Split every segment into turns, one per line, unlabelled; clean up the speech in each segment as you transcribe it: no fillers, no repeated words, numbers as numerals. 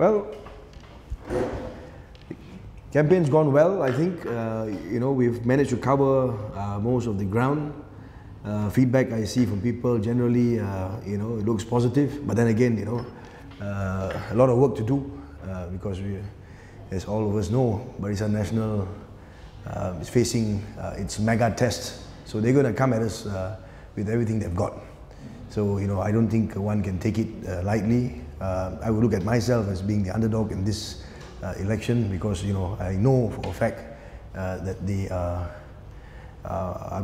Well, campaign's gone well, I think. We've managed to cover most of the ground. Feedback I see from people generally, it looks positive. But then again, a lot of work to do because we, as all of us know, Barisan Nasional is facing its mega test. So they're going to come at us with everything they've got. So, I don't think one can take it lightly. I would look at myself as being the underdog in this election because, I know for a fact that they are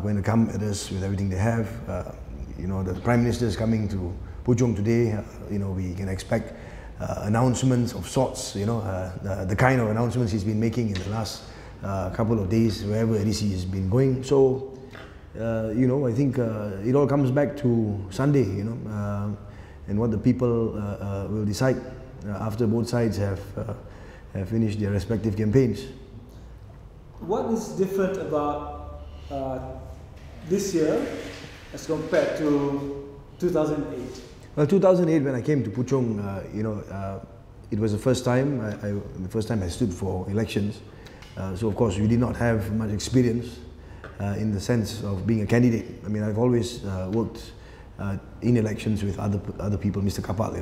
going to come at us with everything they have. The Prime Minister is coming to Puchong today. We can expect announcements of sorts, the kind of announcements he's been making in the last couple of days, wherever it is he has been going. So, I think it all comes back to Sunday, and what the people will decide after both sides have finished their respective campaigns.
What is different about this year as compared to 2008?
Well, 2008, when I came to Puchong, it was the first time I stood for elections. So of course we did not have much experience in the sense of being a candidate. I mean, I've always worked in elections with other people, Mr. Kapal,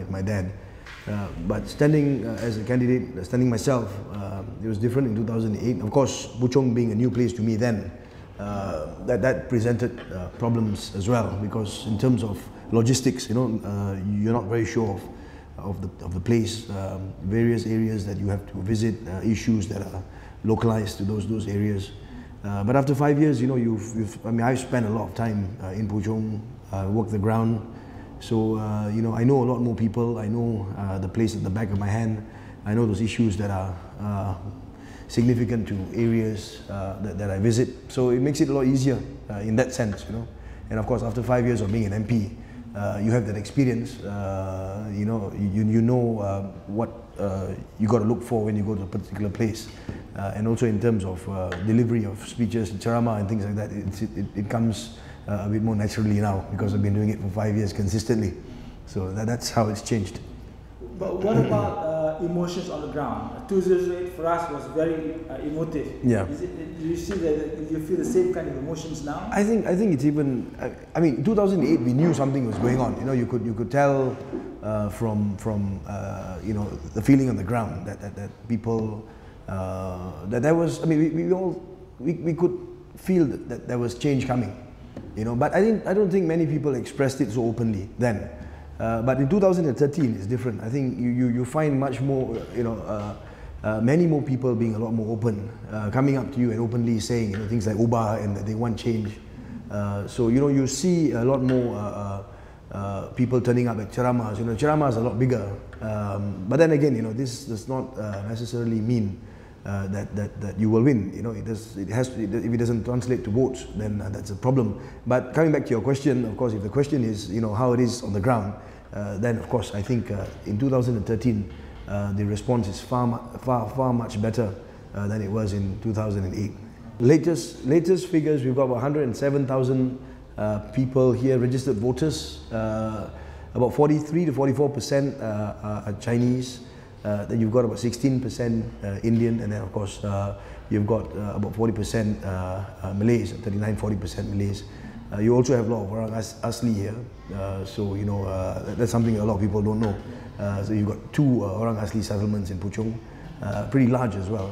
my dad. But standing as a candidate, standing myself, it was different in 2008. Of course, Puchong being a new place to me then, that presented problems as well, because in terms of logistics, you're not very sure of the place, various areas that you have to visit, issues that are localized to those areas. But after 5 years, I've spent a lot of time in Puchong, worked the ground. So, I know a lot more people. I know the place at the back of my hand. I know those issues that are significant to areas that I visit. So it makes it a lot easier in that sense, And of course, after 5 years of being an MP, you have that experience. You know what you got to look for when you go to a particular place, and also in terms of delivery of speeches, ceramah and things like that. It comes a bit more naturally now because I've been doing it for 5 years consistently. So that's how it's changed.
But what about emotions on the ground? 2008 for us was very emotive.
Yeah.
Do you see that? Do you feel the same kind of emotions now?
I think it's even. I mean, 2008 we knew something was going on. You could tell from the feeling on the ground that people that there was. I mean, we could feel that there was change coming. But I don't think many people expressed it so openly then. But in 2013 it's different. I think you find much more, many more people being a lot more open, coming up to you and openly saying things like Uba and that they want change. So you see a lot more people turning up at ceramahs. Ceramahs are a lot bigger. But then again, this does not necessarily mean that you will win. If it doesn't translate to votes, then that's a problem. But coming back to your question, of course, if the question is how it is on the ground, then of course I think in 2013 the response is far much better than it was in 2008. Latest figures, we've got about 107,000 people here, registered voters. About 43 to 44% are Chinese. Then you've got about 16% Indian, and then of course you've got about 40% Malays, 39-40% Malays. You also have a lot of Orang Asli here, so that's something a lot of people don't know. So you've got 2 Orang Asli settlements in Puchong, pretty large as well.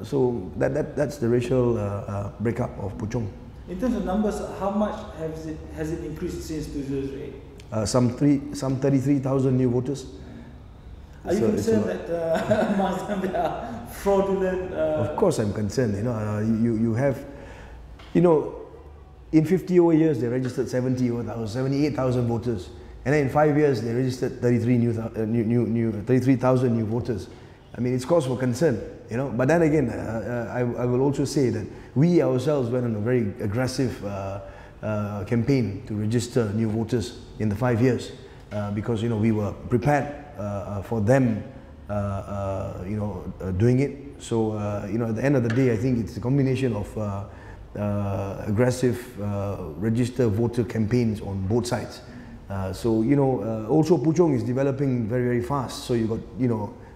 So that's the racial breakup of Puchong.
In terms of numbers, how much has it increased since 2008?
Some 33,000 new voters.
Are you concerned that amongst them there are fraudulent?
Of course I'm concerned. You have, in 50 over years they registered 78,000 voters, and then in 5 years they registered 33,000 new voters. I mean, it's cause for concern, But then again, I will also say that we ourselves went on a very aggressive campaign to register new voters in the 5 years because we were prepared for them, doing it. So, at the end of the day, I think it's a combination of aggressive register voter campaigns on both sides. So also Puchong is developing very, very fast. So you got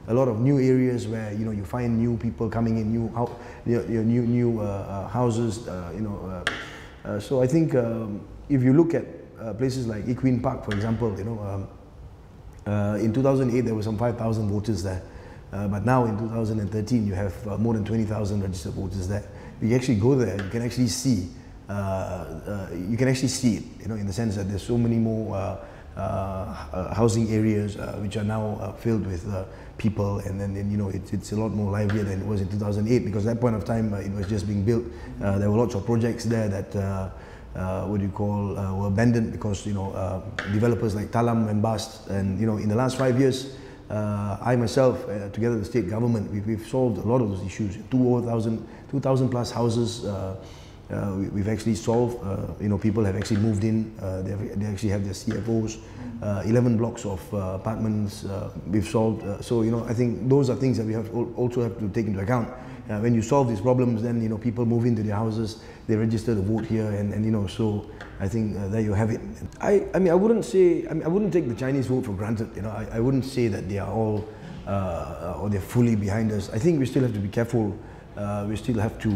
a lot of new areas where you find new people coming in, new houses. So I think if you look at places like Equine Park, for example, in 2008 there were some 5,000 voters there, but now in 2013 you have more than 20,000 registered voters there. You actually go there, you can actually see. It, in the sense that there's so many more housing areas which are now filled with people, and then it's a lot more livelier than it was in 2008, because at that point of time it was just being built. There were lots of projects there that were abandoned because developers like Talam and bust. And in the last 5 years, I myself, together with the state government, we've solved a lot of those issues. 2,000 plus houses. We've actually solved, people have actually moved in, they actually have their CFOs, 11 blocks of apartments we've solved. So, I think those are things that we also have to take into account. When you solve these problems, then, people move into their houses, they register to vote here, and so I think there you have it. I wouldn't take the Chinese vote for granted. I wouldn't say that they are all, or they're fully behind us. I think we still have to be careful. We still have to,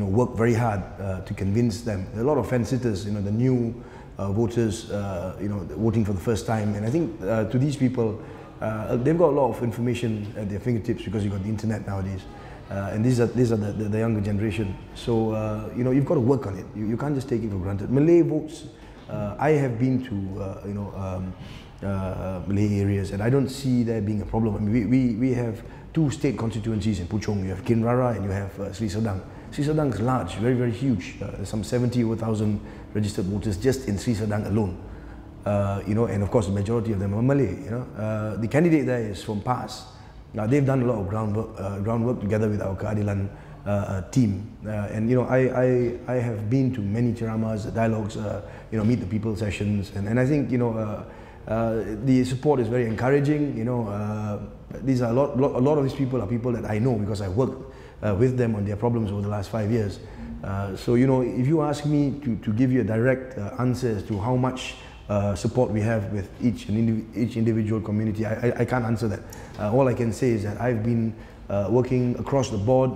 work very hard to convince them. There are a lot of fence-sitters, the new voters, voting for the first time. And I think to these people, they've got a lot of information at their fingertips because you've got the internet nowadays. And these are the younger generation. So, you've got to work on it. You can't just take it for granted. Malay votes, I have been to, Malay areas, and I don't see there being a problem. I mean, we have 2 state constituencies in Puchong. You have Kinrara and you have Sri Sedang. Sri Sedang is large, very, very huge. There's some 70,000 registered voters just in Sri Sedang alone. And of course the majority of them are Malay. The candidate there is from PAS. Now they've done a lot of groundwork together with our Keadilan team. I have been to many ceramas, dialogues, meet the people sessions, and I think the support is very encouraging. These are a lot of these people are people that I know because I worked with them on their problems over the last 5 years. So if you ask me to give you a direct answer as to how much support we have with each individual community, I can't answer that. All I can say is that I've been working across the board.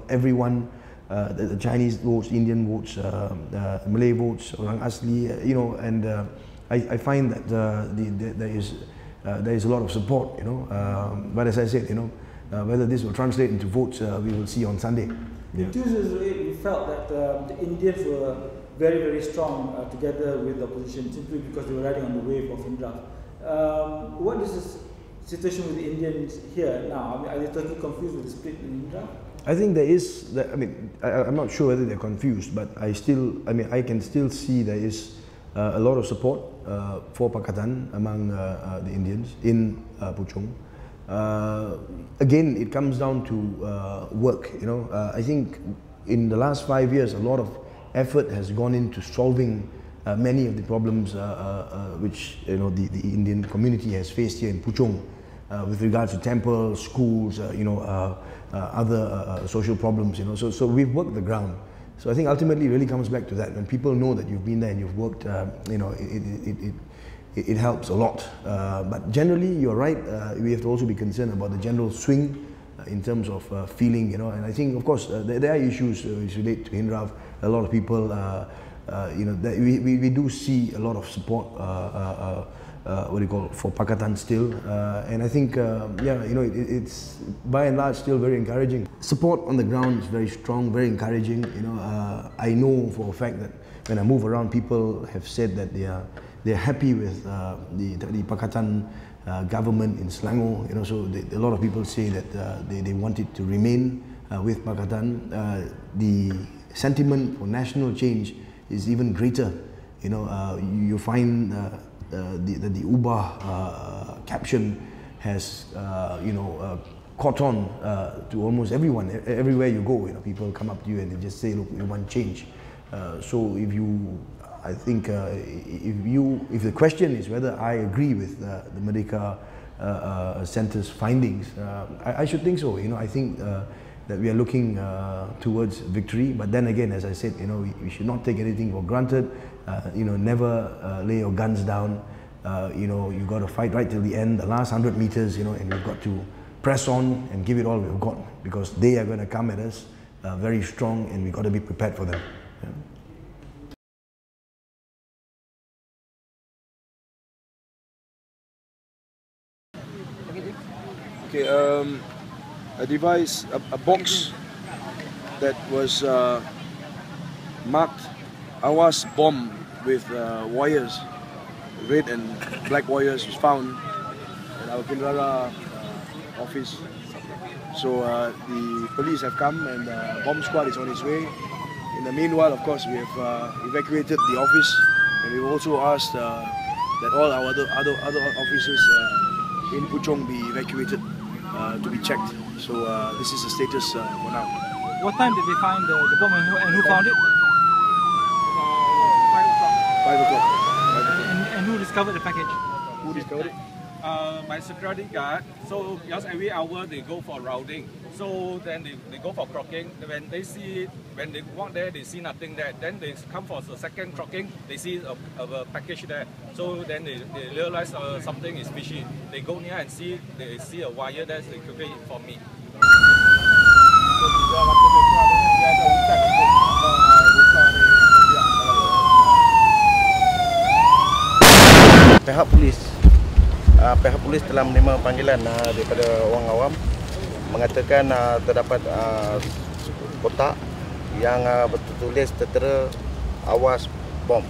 Everyone, the Chinese votes, Indian votes, Malay votes, Orang Asli, and I find that there is a lot of support, but as I said, whether this will translate into votes, we will see on Sunday.
In 2008, we felt that the Indians were very, very strong together with the opposition, simply because they were riding on the wave of Indra. What is the situation with the Indians here now? Are they totally confused with the split in Indra?
I think there is. I'm not sure whether they're confused, but I can still see there is a lot of support for Pakatan among the Indians in Puchong. Again, it comes down to work. I think in the last 5 years, a lot of effort has gone into solving many of the problems which the Indian community has faced here in Puchong, with regards to temples, schools, other social problems. So we've worked the ground. So I think ultimately it really comes back to that. When people know that you've been there and you've worked, it helps a lot. But generally, you're right. We have to also be concerned about the general swing in terms of feeling, And I think, of course, there are issues which relate to Hindrav. A lot of people, we do see a lot of support. For Pakatan still, and I think it's by and large still very encouraging. Support on the ground is very strong, very encouraging. I know for a fact that when I move around, people have said that they're happy with the Pakatan government in Selangor. So a lot of people say that they want it to remain with Pakatan. The sentiment for national change is even greater. You find the Ubah caption has caught on to almost everyone. Everywhere you go, people come up to you and they just say, "Look, we want change." So if the question is whether I agree with the Merdeka Centre's findings, I should think so. I think that we are looking towards victory. But then again, as I said, we should not take anything for granted. never lay your guns down. You got to fight right till the end, the last 100 meters, and we've got to press on and give it all we've got, because they are going to come at us very strong, and we've got to be prepared for them. Yeah.
Okay, a device, a box that was marked Awas bomb with wires, red and black wires, was found at our Kinrara office. So the police have come and the bomb squad is on its way. In the meanwhile, of course, we have evacuated the office, and we've also asked that all our other offices in Puchong be evacuated to be checked. So this is the status for now.
What time did they find the bomb, and who found it?
5 o'clock.
And who discovered the package?
Who discovered it?
My security guard. So just every hour they go for rounding. So then they go for crocking. When they walk there, they see nothing there. Then they come for the second crocking. They see a package there. So then they realize something is fishy. They go near and they see a wire there. They quickly inform me.
Pihak polis telah menerima panggilan daripada orang awam mengatakan terdapat kotak yang bertulis tertera Awas bom.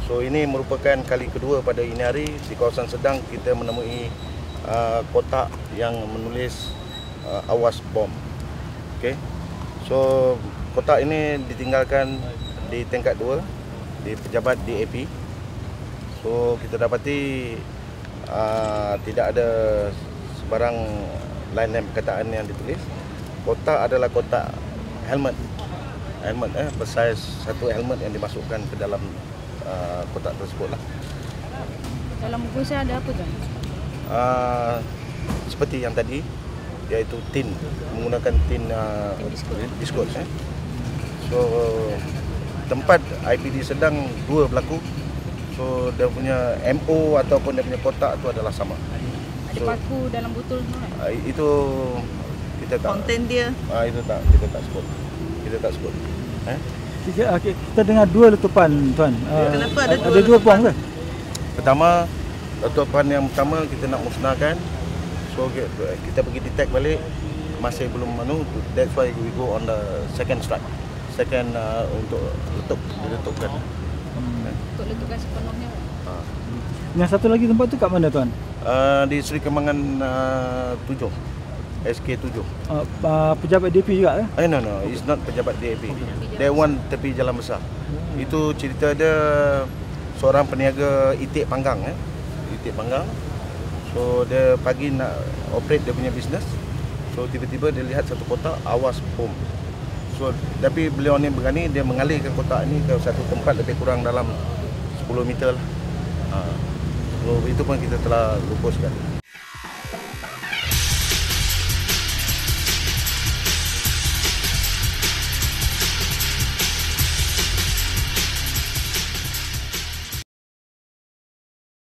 So ini merupakan kali kedua pada ini hari di kawasan Sedang kita menemui kotak yang menulis Awas bom. Okay. So kotak ini ditinggalkan di tingkat 2 di pejabat DAP. So kita dapati tidak ada sebarang lain perkataan yang ditulis. Kotak adalah kotak helmet bersaiz satu helmet yang dimasukkan ke dalam kotak tersebut lah.
Dalam bungkusan ada apa tuan?
Seperti yang tadi, iaitu tin, menggunakan tin biskut. So tempat IPD Sedang 2 berlaku. So dia punya MO ataupun dia punya kotak tu adalah sama.
Ada paku dalam botol tu kan?
Itu kita tak.
Konten dia?
Itu tak, kita tak sebut. Kita tak sebut.
Okay. Kita dengar 2 letupan tuan.
Kenapa ada
2 bom ke?
Pertama, letupan yang pertama kita nak musnahkan. So kita pergi detect balik, masih belum that's why we go on the second strike. Second untuk diletupkan.
Untuk letupan sepenuhnya.
Yang satu lagi tempat tu kat mana tuan?
Di Seri Kembangan 7, SK7.
Pejabat DAP juga ke?
No, it's not pejabat DAP. That one tepi jalan besar. Itu cerita dia seorang peniaga itik panggang. Itik panggang. So dia pagi nak operate dia punya bisnes. So tiba-tiba dia lihat satu kotak Awas bom. So tapi beliau ni berani, dia mengalihkan kotak ni ke satu tempat lebih kurang dalam 10 meter lah. So itu pun kita telah lupuskan.